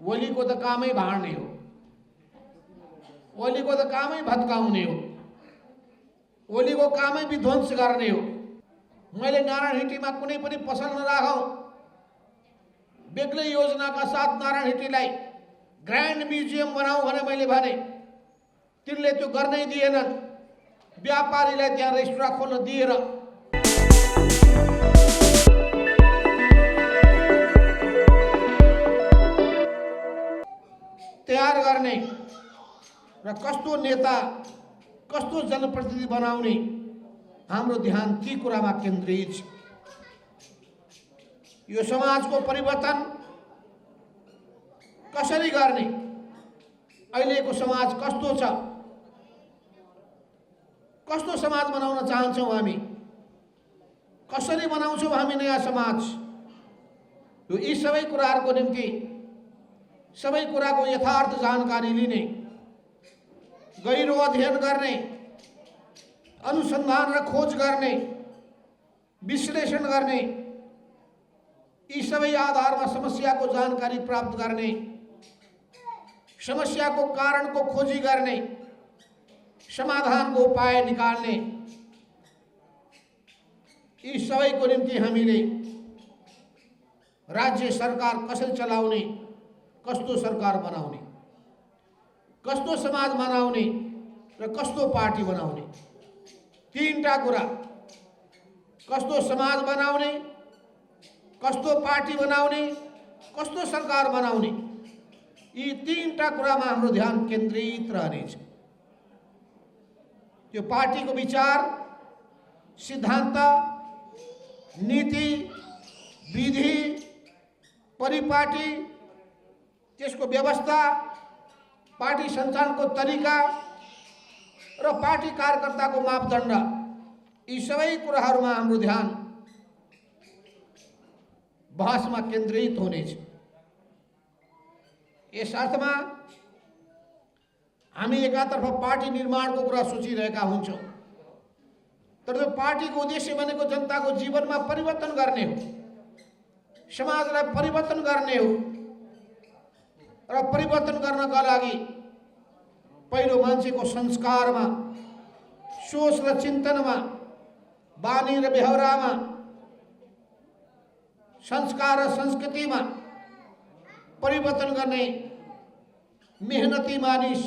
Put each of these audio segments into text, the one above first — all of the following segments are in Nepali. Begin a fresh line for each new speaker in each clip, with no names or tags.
ओलीको त कामै भाँड्ने हो, ओलीको त कामै भत्काउने हो, ओलीको कामै विध्वंस गर्ने हो। मैले नारायण हिटीमा कुनै पनि पसल नराखौँ, बेग्लै योजनाका साथ नारायण हिटीलाई ग्रान्ड म्युजियम बनाऊ भने मैले भने, तिनले त्यो गर्नै दिएनन्। व्यापारीलाई त्यहाँ रेस्टुरेन्ट खोल्न दिएर तयार गर्ने र कस्तो नेता, कस्तो जनप्रतिनिधि बनाउने, हाम्रो ध्यान ती कुरामा केन्द्रित छ। यो समाजको परिवर्तन कसरी गर्ने, अहिलेको समाज कस्तो छ, कस्तो समाज बनाउन चाहन्छौँ हामी, कसरी बनाउँछौँ हामी नयाँ समाज, यी सबै कुराहरूको निम्ति सबै कुराको यथार्थ जानकारी लिने, गहिरो अध्ययन गर्ने, अनुसन्धान र खोज गर्ने, विश्लेषण गर्ने, यी सबै आधारमा समस्याको जानकारी प्राप्त गर्ने, समस्याको कारणको खोजी गर्ने, समाधानको उपाय निकाल्ने, यी सबैको निम्ति हामीले राज्य सरकार कसरी चलाउने, कस्तो सरकार बनाउने, कस्तो समाज बनाउने र कस्तो पार्टी बनाउने, तीनटा कुरा, कस्तो समाज बनाउने, कस्तो पार्टी बनाउने, कस्तो सरकार बनाउने, यी तीनटा कुरामा हाम्रो ध्यान केन्द्रित रहनेछ। त्यो पार्टीको विचार, सिद्धान्त, नीति, विधि, परिपाटी, त्यसको व्यवस्था, पार्टी सञ्चालनको तरिका र पार्टी कार्यकर्ताको मापदण्ड, यी सबै कुराहरूमा हाम्रो ध्यान बहसमा केन्द्रित हुनेछ। यस अर्थमा हामी एकातर्फ पार्टी निर्माणको कुरा सोचिरहेका हुन्छौँ, तर त्यो पार्टीको उद्देश्य भनेको जनताको जीवनमा परिवर्तन गर्ने हो, समाजलाई परिवर्तन गर्ने हो र परिवर्तन गर्नका लागि पहिलो मान्छेको संस्कारमा, सोच र चिन्तनमा, बानी र बेहोरामा, संस्कार र संस्कृतिमा परिवर्तन गर्ने मेहनती मानिस,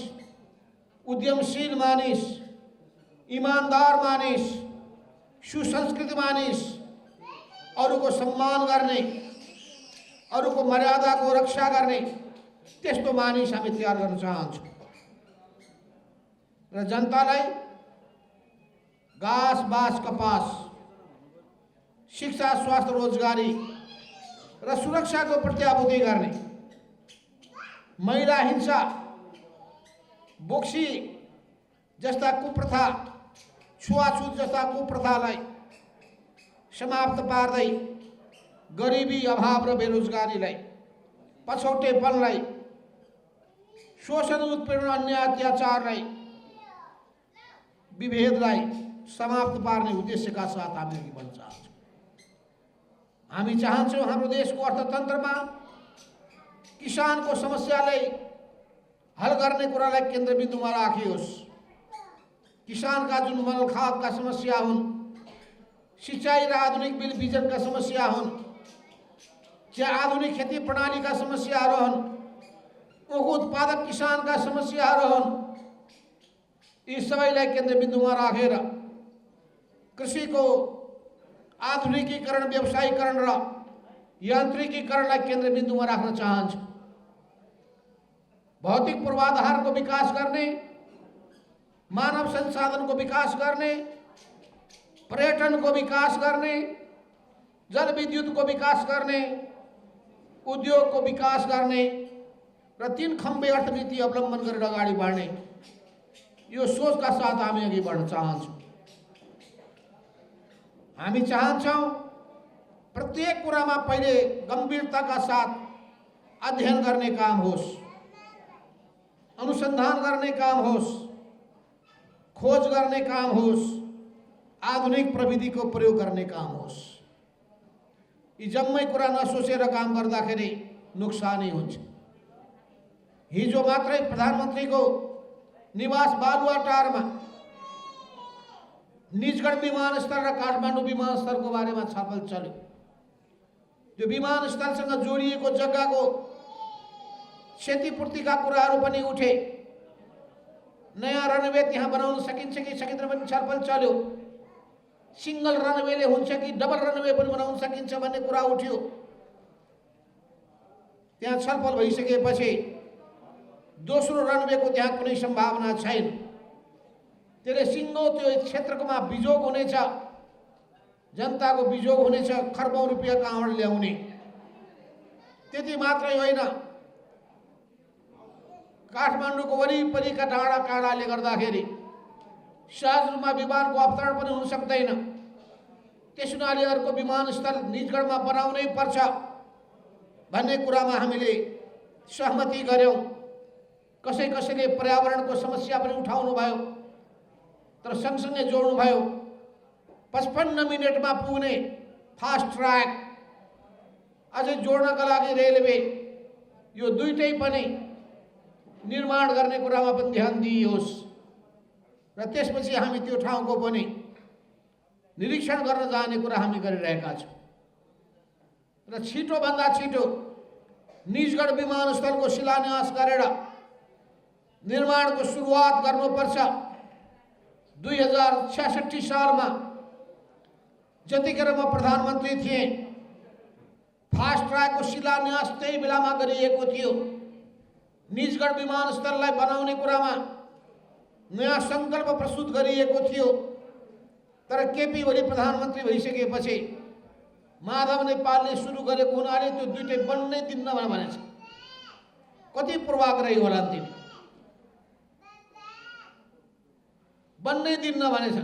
उद्यमशील मानिस, ईमानदार मानिस, सुसंस्कृत मानिस, अरूको सम्मान गर्ने, अरूको मर्यादाको रक्षा गर्ने, त्यस्तो मानिस हामी तयार गर्न चाहन्छौँ र जनतालाई घाँस बाँस कपास, शिक्षा स्वास्थ्य रोजगारी र सुरक्षाको प्रत्याभूति गर्ने, महिला हिंसा, बोक्सी जस्ता कुप्रथा, छुवाछुत जस्ता कुप्रथालाई समाप्त पार्दै गरिबी, अभाव र बेरोजगारीलाई, पछौटेपनलाई, शोषण, उत्पीडन, अन्याय, अत्याचारलाई, विभेदलाई समाप्त पार्ने उद्देश्यका साथ हामी अघि बढ्न चाहन्छौँ। हामी चाहन्छौँ हाम्रो देशको अर्थतन्त्रमा किसानको समस्यालाई हल गर्ने कुरालाई केन्द्रबिन्दुमा राखियोस्। किसानका जुन मलखातका समस्या हुन्, सिंचाई र आधुनिक बिजनका समस्या हुन्, चाहे आधुनिक खेती प्रणालीका समस्याहरू हुन्, उनको उत्पादक किसानका समस्याहरू हुन्, यी सबैलाई केन्द्रबिन्दुमा राखेर कृषिको आधुनिकीकरण, व्यवसायीकरण र यान्त्रिकीकरणलाई केन्द्रबिन्दुमा राख्न चाहन्छु। भौतिक पूर्वाधारको विकास गर्ने, मानव संसाधनको विकास गर्ने, पर्यटनको विकास गर्ने, जलविद्युतको विकास गर्ने, उद्योगको विकास गर्ने र तीन खम्बे अर्थनीति अवलम्बन गरेर अगाडि बढ्ने, यो सोचका साथ हामी अघि बढ्न चाहन्छौँ। हामी चाहन्छौँ प्रत्येक कुरामा पहिले गम्भीरताका साथ अध्ययन गर्ने काम होस्, अनुसन्धान गर्ने काम होस्, खोज गर्ने काम होस्, आधुनिक प्रविधिको प्रयोग गर्ने काम होस्। यी जम्मै कुरा नसोचेर काम गर्दाखेरि नोक्सानी हुन्छ। हिजो मात्रै प्रधानमन्त्रीको निवास बालुवाटारमा निजगढ विमानस्थल र काठमाडौँ विमानस्थलको बारेमा छलफल चल्यो। त्यो विमानस्थलसँग जोडिएको जग्गाको क्षतिपूर्तिका कुराहरू पनि उठे। नयाँ रनवे त्यहाँ बनाउन सकिन्छ कि सकिँदैन पनि छलफल चल्यो। सिंगल रनवेले हुन्छ कि डबल रनवे पनि बनाउन सकिन्छ भन्ने कुरा उठ्यो। त्यहाँ छलफल भइसकेपछि दोस्रो रनवेको त्यहाँ कुनै सम्भावना छैन। त्यसले सिङ्गो त्यो क्षेत्रकोमा बिजोग हुनेछ, जनताको बिजोग हुनेछ, खर्बौं रुपियाँ कहाँबाट ल्याउने। त्यति मात्रै होइन, काठमाडौँको वरिपरिका डाँडा काँडाले गर्दाखेरि सहज रूपमा विमानको अवतरण पनि हुन सक्दैन। त्यस हुनाले अर्को विमानस्थल निजगढमा बनाउनै पर्छ भन्ने कुरामा हामीले सहमति गर्यौं। कसैले पर्यावरणको समस्या पनि उठाउनु भयो, तर सँगसँगै जोड्नु भयो 55 मिनेटमा पुग्ने फास्ट ट्र्याक अझै जोड्नका लागि रेलवे, यो दुईटै पनि निर्माण गर्ने कुरामा पनि ध्यान दिइयोस्। र त्यसपछि हामी त्यो ठाउँको पनि निरीक्षण गर्न जाने कुरा हामी गरिरहेका छौँ। र छिटोभन्दा छिटो निजगढ विमानस्थलको शिलान्यास गरेर निर्माणको सुरुवात गर्नुपर्छ। 2066 सालमा जतिखेर म प्रधानमन्त्री थिएँ, फास्ट ट्र्याकको शिलान्यास त्यही बेलामा गरिएको थियो। निजगढ विमानस्थललाई बनाउने कुरामा नयाँ सङ्कल्प प्रस्तुत गरिएको थियो। तर केपी ओली प्रधानमन्त्री भइसकेपछि माधव नेपालले सुरु गरेको हुनाले त्यो दुईटै बन्नै दिन्न भनेछ। कति पूर्वाग्रही होला तिमी, बन्नै दिन्न भनेछ।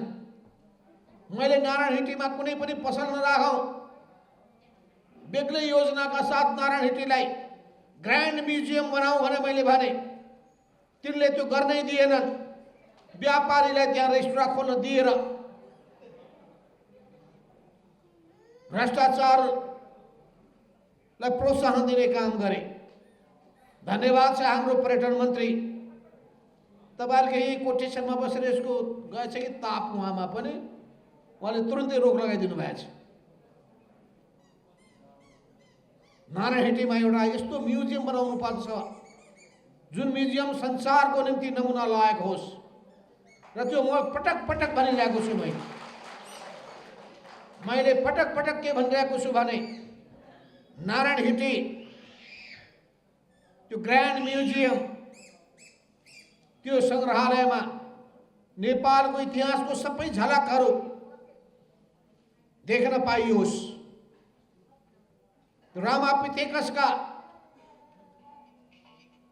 मैले नारायणहिटीमा कुनै पनि पसल नराखौँ, बेग्लै योजनाका साथ नारायणहिटीलाई ग्रान्ड म्युजियम बनाऊ भने मैले भने, तिनले त्यो गर्नै दिएनन्। व्यापारीलाई त्यहाँ रेस्टुरेन्ट खोल्न दिएर भ्रष्टाचारलाई प्रोत्साहन दिने काम गरे। धन्यवाद छ हाम्रो पर्यटन मन्त्री, तपाईहरुको यही कोटेसनमा बसेर यसको गएछ कि ताप उहाँमा पनि, उहाँले तुरुन्तै रोक लगाइदिनु भएको छ। नारायणहिटीमा एउटा यस्तो म्युजियम बनाउनु पर्छ जुन म्युजियम संसारको निम्ति नमुना लायक होस्। र त्यो म पटक पटक भनिरहेको छु। मैले पटक पटक के भनिरहेको छु भने, नारायणहिटी त्यो ग्रान्ड म्युजियम, त्यो संग्रहालयमा नेपालको इतिहासको सबै झलकहरू देख्न पाइयोस्। रामापिथेकसका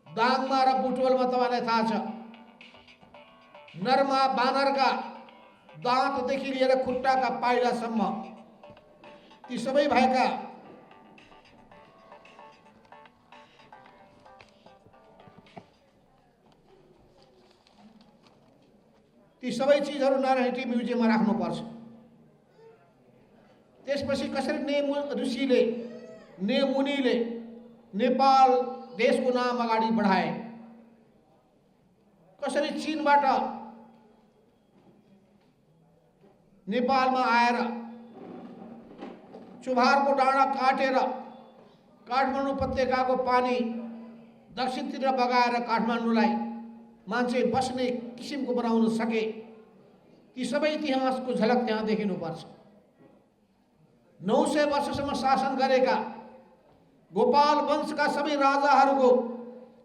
दाङमा र बुटवलमा तपाईलाई थाहा छ, नरमा बानरका दाँतदेखि लिएर खुट्टाका पाइलासम्म ती सबै भएका ती सबै चीजहरू नारायणहिटी म्युजियममा राख्नुपर्छ। त्यसपछि कसरी ऋषिले मुनिले नेपाल देशको नाम अगाडि बढाए, कसरी चीनबाट नेपालमा आएर चुभारको डाँडा काटेर काठमाडौँ उपत्यकाको पानी दक्षिणतिर बगाएर काठमाडौँलाई मान्छे बस्ने किसिमको बनाउन सके। ती सबै इतिहासको झलक त्यहाँ देखिनुपर्छ। 900 वर्षसम्म शासन गरेका गोपाल वंशका सबै राजाहरूको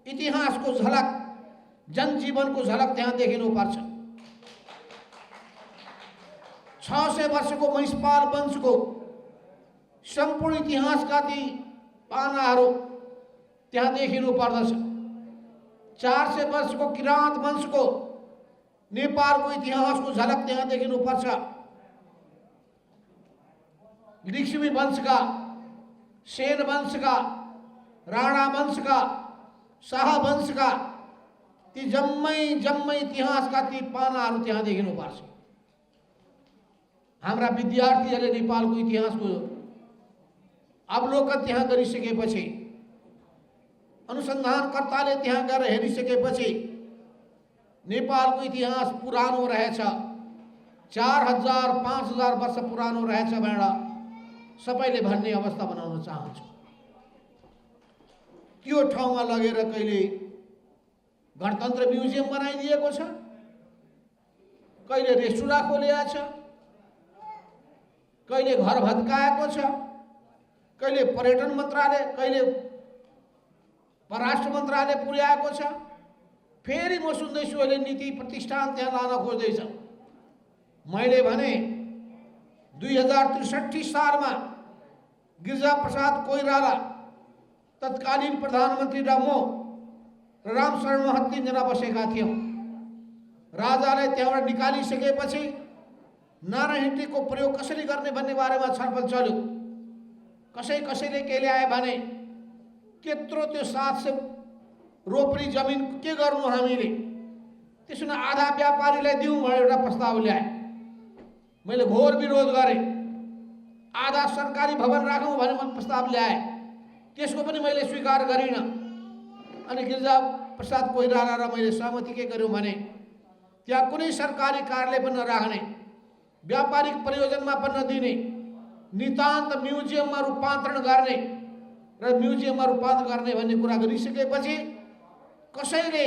इतिहासको झलक, जनजीवनको झलक त्यहाँ देखिनुपर्छ। 600 वर्षको महिषपाल वंशको सम्पूर्ण इतिहासका ती पानाहरू त्यहाँ देखिनु पर्दछ। 400 वर्षको किराँत वंशको नेपालको इतिहासको झलक त्यहाँ देखिनुपर्छ। लिच्छवी वंशका, सेन वंशका, राणा वंशका, शाह वंशका ती जम्मै इतिहासका ती पानाहरू त्यहाँ देखिनुपर्छ। हाम्रा विद्यार्थीहरूले नेपालको इतिहासको अवलोकन त्यहाँ गरिसकेपछि अनुसन्धानकर्ताले त्यहाँ गएर हेरिसकेपछि नेपालको इतिहास पुरानो रहेछ, 4000 5000 वर्ष पुरानो रहेछ भनेर सबैले भन्ने अवस्था बनाउन चाहन्छु। त्यो ठाउँमा लगेर कहिले गणतन्त्र म्युजियम बनाइदिएको छ, कहिले रेस्टुराँ खोलिएको छ, कहिले घर भत्काएको छ, कहिले पर्यटन मन्त्रालय, कहिले परराष्ट्र मन्त्रालय पुर्याएको छ। फेरि म सुन्दैछु अहिले नीति प्रतिष्ठान त्यहाँ लान खोज्दैछ। मैले भने 2063 सालमा गिरिजाप्रसाद कोइराला, तत्कालीन प्रधानमन्त्री र म र रामशरण महत 3 जना बसेका थियौँ। राजालाई त्यहाँबाट निकालिसकेपछि नारायणहिटीको प्रयोग कसरी गर्ने भन्ने बारेमा छलफल चल्यो। कसैले के ल्याए भने त्यत्रो त्यो 700 रोपरी जमिन के गर्नु हामीले, त्यसो न आधा व्यापारीलाई दिउँ भनेर एउटा प्रस्ताव ल्याए। मैले घोर विरोध गरेँ। आधा सरकारी भवन राखौँ भने प्रस्ताव ल्याए, त्यसको पनि मैले स्वीकार गरिनँ। अनि गिरिजाप्रसाद कोइराला र मैले सहमति के गर्यौँ भने त्यहाँ कुनै सरकारी कार्यालय पनि नराख्ने, व्यापारिक प्रयोजनमा पनि नदिने, नितान्त म्युजियममा रूपान्तरण गर्ने र म्युजियममा रूपान्तरण गर्ने भन्ने कुरा गरिसकेपछि कसैले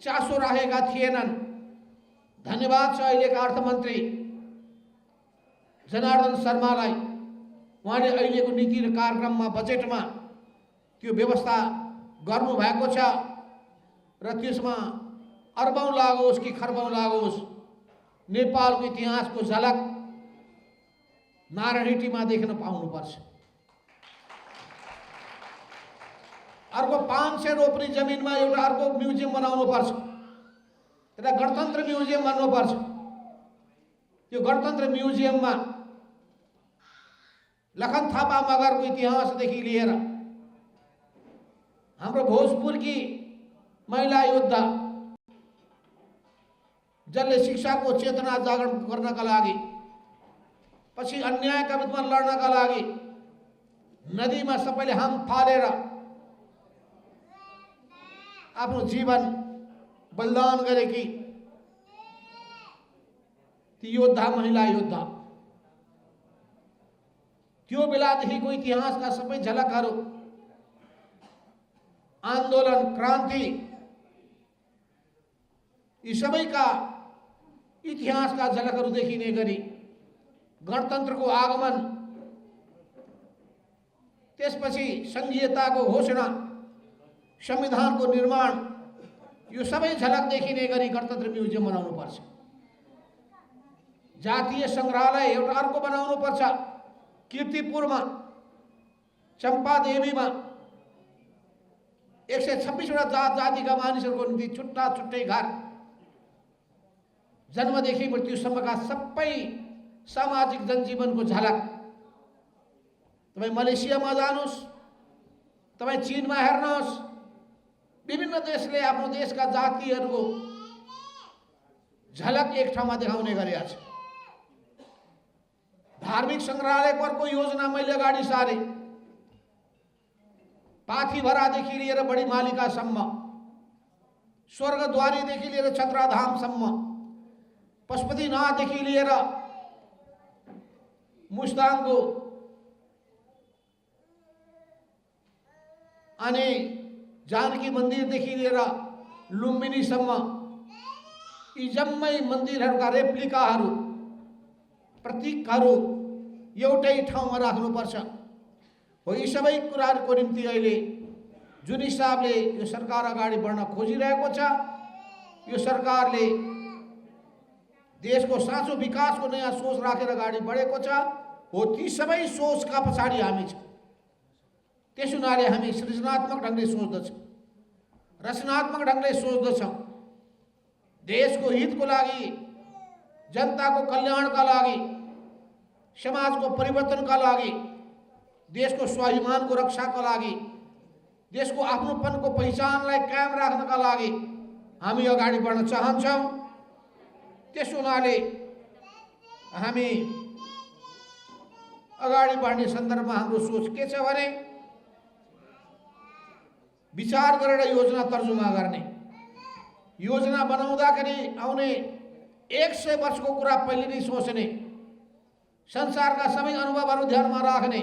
चासो राखेका थिएनन्। धन्यवाद छ अहिलेका अर्थमन्त्री जनार्दन शर्मालाई। उहाँले अहिलेको नीति र कार्यक्रममा बजेटमा त्यो व्यवस्था गर्नुभएको छ र त्यसमा अर्बौं लागोस् कि खर्बौं लागोस् नेपालको इतिहासको झलक नारायणहिटीमा देख्न पाउनुपर्छ। अर्को 500 रोपरी जमिनमा एउटा अर्को म्युजियम बनाउनुपर्छ, त्यसलाई गणतन्त्र म्युजियम भन्नुपर्छ। त्यो गणतन्त्र म्युजियममा लखन थापा मगरको इतिहासदेखि लिएर हाम्रो भोजपुरकी महिला योद्धा जसले शिक्षाको चेतना जागरण गर्नका लागि, पछि अन्यायका विरुद्धमा लड्नका लागि नदीमा सबैले हाम फालेर आफ्नो जीवन बलिदान गरेकी ती योद्धा, महिला योद्धा, त्यो बेलादेखिको इतिहासका सबै झलकहरू, आन्दोलन, क्रान्ति, यी सबैका इतिहासका झलकहरू देखिने गरी गणतन्त्रको आगमन, त्यसपछि संघीयताको घोषणा, संविधानको निर्माण, यो सबै झलक देखिने गरी गणतन्त्र म्युजियम बनाउनुपर्छ। जातीय संग्रहालय एउटा अर्को बनाउनुपर्छ। कीर्तिपुरमा, चम्पादेवीमा 126 वटा जात जातिका मानिसहरूको निम्ति छुट्टा छुट्टै घर, जन्मदेखि मृत्युसम्मका सबै सामाजिक जनजीवनको झलक। तपाईँ मलेसियामा जानुहोस्, तपाईँ चीनमा हेर्नुहोस्, विभिन्न देशले आफ्नो देशका जातिहरूको झलक एक ठाउँमा देखाउने गरेका छ। धार्मिक संग्रहालयको अर्को योजना मैले अगाडि सारे। पाथीभरादेखि लिएर बडी मालिकासम्म, स्वर्गद्वारीदेखि लिएर छत्राधामसम्म, पशुपतिनाथदेखि लिएर मुस्ताङको अनि जानकी मन्दिरदेखि लिएर लुम्बिनीसम्म यी जम्मै मन्दिरहरूका रेप्लिकाहरू, प्रतीकहरू एउटै ठाउँमा राख्नुपर्छ। हो यी सबै कुराहरूको निम्ति अहिले जुन हिसाबले यो सरकार अगाडि बढ्न खोजिरहेको छ, यो सरकारले देशको साँचो विकासको नयाँ सोच राखेर अगाडि बढेको छ। हो ती सबै सोचका पछाडि हामी छौँ। त्यस हुनाले हामी सृजनात्मक ढङ्गले सोच्दछौँ, रचनात्मक ढङ्गले सोच्दछौँ। देशको हितको लागि, जनताको कल्याणका लागि, समाजको परिवर्तनका लागि, देशको स्वाभिमानको रक्षाका लागि, देशको आफ्नोपनको पहिचानलाई कायम राख्नका लागि हामी अगाडि बढ्न चाहन्छौँ। त्यस हुनाले हामी अगाडि बढ्ने सन्दर्भमा हाम्रो सोच के छ भने विचार गरेर योजना तर्जुमा गर्ने, योजना बनाउँदाखेरि आउने 100 वर्षको कुरा पहिले नै सोच्ने, संसारका सबै अनुभवहरू ध्यानमा राख्ने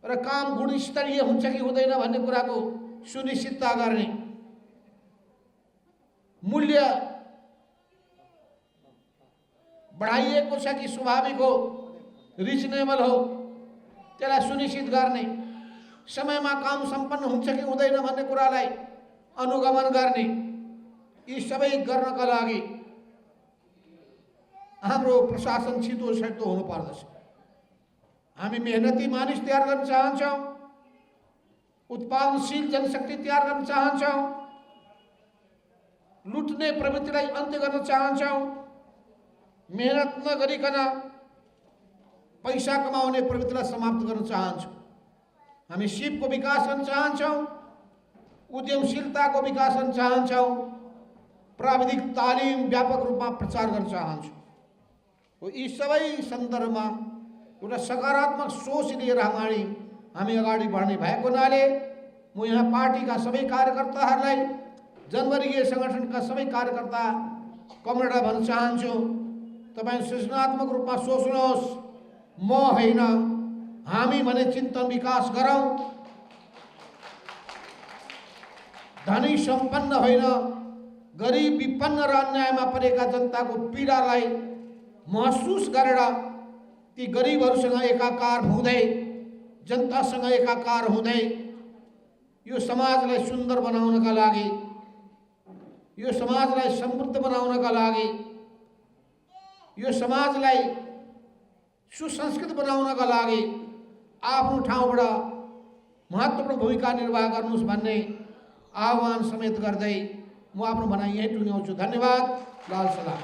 र काम गुणस्तरीय हुन्छ कि हुँदैन भन्ने कुराको सुनिश्चितता गर्ने, मूल्य बढाइएको छ कि स्वाभाविक हो, रिजनेबल हो, त्यसलाई सुनिश्चित गर्ने, समयमा काम सम्पन्न हुन्छ कि हुँदैन भन्ने कुरालाई अनुगमन गर्ने, यी सबै गर्नका लागि हाम्रो प्रशासन छिटो छिटो हुनुपर्दछ। हामी मेहनती मानिस तयार गर्न चाहन्छौँ, उत्पादनशील जनशक्ति तयार गर्न चाहन्छौँ, लुट्ने प्रवृत्तिलाई अन्त्य गर्न चाहन्छौँ, मेहनत नगरिकन पैसा कमाउने प्रवृत्तिलाई समाप्त गर्न चाहन्छौँ। हामी सिपको विकास गर्न चाहन्छौँ, उद्यमशीलताको विकास गर्न चाहन्छौँ, प्राविधिक तालिम व्यापक रूपमा प्रचार गर्न चाहन्छौँ। यी सबै सन्दर्भमा एउटा सकारात्मक सोच लिएर हामी अगाडि बढ्ने भएको हुनाले म यहाँ पार्टीका सबै कार्यकर्ताहरूलाई, जनवर्गीय सङ्गठनका सबै कार्यकर्ता कमरेडा भन्न चाहन्छु, तपाईँ सृजनात्मक रूपमा सोच्नुहोस्, म होइन हामी भने चिन्तन विकास गरौँ। धनी सम्पन्न होइन, गरिब विपन्न र अन्यायमा परेका जनताको पीडालाई महसुस गरेर ती गरिबहरूसँग एकाकार हुँदै, जनतासँग एकाकार हुँदै यो समाजलाई सुन्दर बनाउनका लागि, यो समाजलाई समृद्ध बनाउनका लागि, यो समाजलाई सुसंस्कृत बनाउनका लागि आफ्नो ठाउँबाट महत्त्वपूर्ण भूमिका निर्वाह गर्नुहोस् भन्ने आह्वान समेत गर्दै म आफ्नो भनाइ यही टुङ्ग्याउँछु। धन्यवाद। लाल सलाम।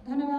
धन्यवाद।